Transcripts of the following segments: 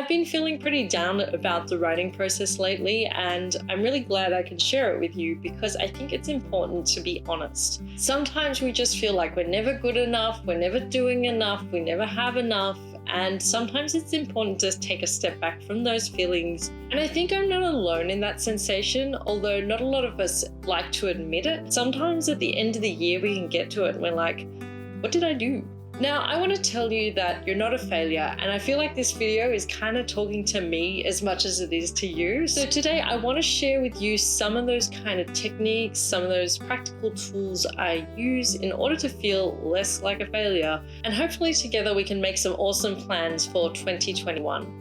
I've been feeling pretty down about the writing process lately, and I'm really glad I can share it with you because I think it's important to be honest. Sometimes we just feel like we're never good enough, we're never doing enough, we never have enough, and sometimes it's important to take a step back from those feelings. And I think I'm not alone in that sensation, although not a lot of us like to admit it. Sometimes at the end of the year we can get to it and we're like, what did I do? Now, I want to tell you that you're not a failure, and I feel like this video is kind of talking to me as much as it is to you. So today I want to share with you some of those kind of techniques, some of those practical tools I use in order to feel less like a failure, and hopefully together we can make some awesome plans for 2021.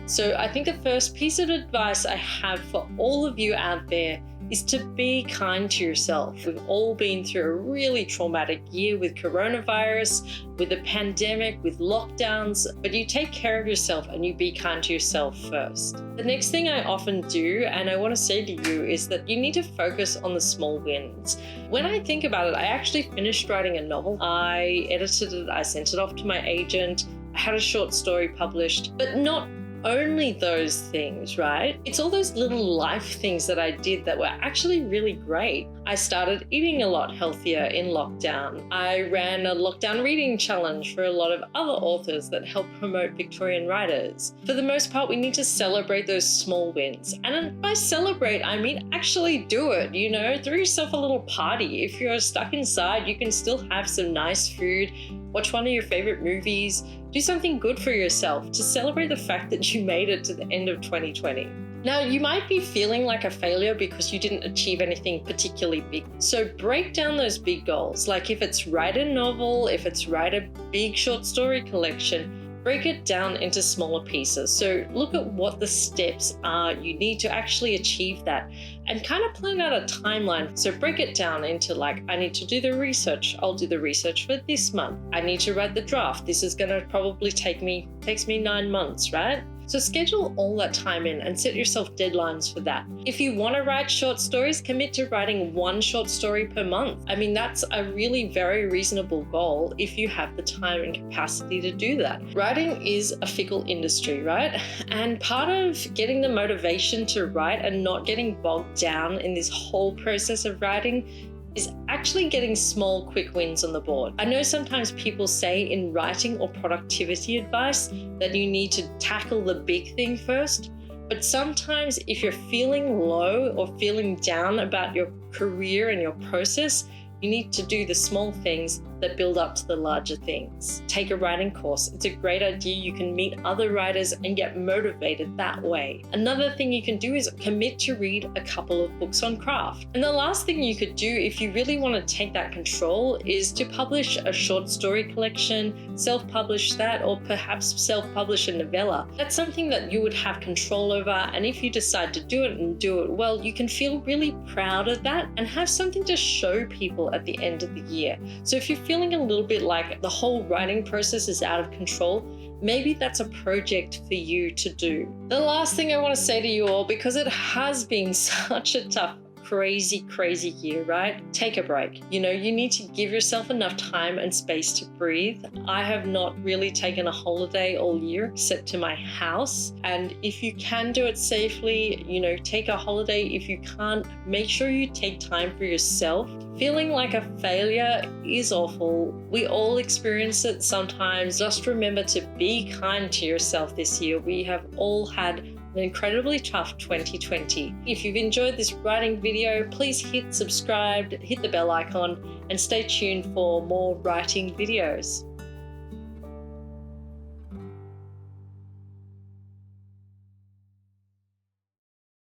So I think the first piece of advice I have for all of you out there is to be kind to yourself. We've all been through a really traumatic year with coronavirus, with the pandemic, with lockdowns, but you take care of yourself and you be kind to yourself first. The next thing I often do, and I want to say to you, is that you need to focus on the small wins. When I think about it, I actually finished writing a novel. I edited it, I sent it off to my agent, I had a short story published, but not only those things, right? It's all those little life things that I did that were actually really great. I started eating a lot healthier in lockdown. I ran a lockdown reading challenge for a lot of other authors that help promote Victorian writers. For the most part, we need to celebrate those small wins. And by celebrate, I mean actually do it, you know, throw yourself a little party. If you're stuck inside, you can still have some nice food, watch one of your favorite movies, do something good for yourself to celebrate the fact that you made it to the end of 2020. Now, you might be feeling like a failure because you didn't achieve anything particularly big. So break down those big goals. Like if it's write a novel, if it's write a big short story collection, break it down into smaller pieces. So look at what the steps are you need to actually achieve that and kind of plan out a timeline. So break it down into like, I need to do the research. I'll do the research for this month. I need to write the draft. This is going to probably takes me 9 months, right? So schedule all that time in and set yourself deadlines for that. If you want to write short stories, commit to writing 1 short story per month. I mean, that's a really very reasonable goal if you have the time and capacity to do that. Writing is a fickle industry, right? And part of getting the motivation to write and not getting bogged down in this whole process of writing is actually getting small, quick wins on the board. I know sometimes people say in writing or productivity advice that you need to tackle the big thing first, but sometimes if you're feeling low or feeling down about your career and your process, you need to do the small things that build up to the larger things. Take a writing course. It's a great idea. You can meet other writers and get motivated that way. Another thing you can do is commit to read a couple of books on craft. And the last thing you could do if you really want to take that control is to publish a short story collection, self-publish that, or perhaps self-publish a novella. That's something that you would have control over, and if you decide to do it and do it well, you can feel really proud of that and have something to show people at the end of the year. So if you're feeling a little bit like the whole writing process is out of control, maybe that's a project for you to do. The last thing I want to say to you all, because it has been such a tough, crazy year, right? Take a break. You know, you need to give yourself enough time and space to breathe. I have not really taken a holiday all year except to my house. And if you can do it safely, you know, take a holiday. If you can't, make sure you take time for yourself. Feeling like a failure is awful. We all experience it sometimes. Just remember to be kind to yourself this year. We have all had an incredibly tough 2020. If you've enjoyed this writing video, please hit subscribe, hit the bell icon, and stay tuned for more writing videos.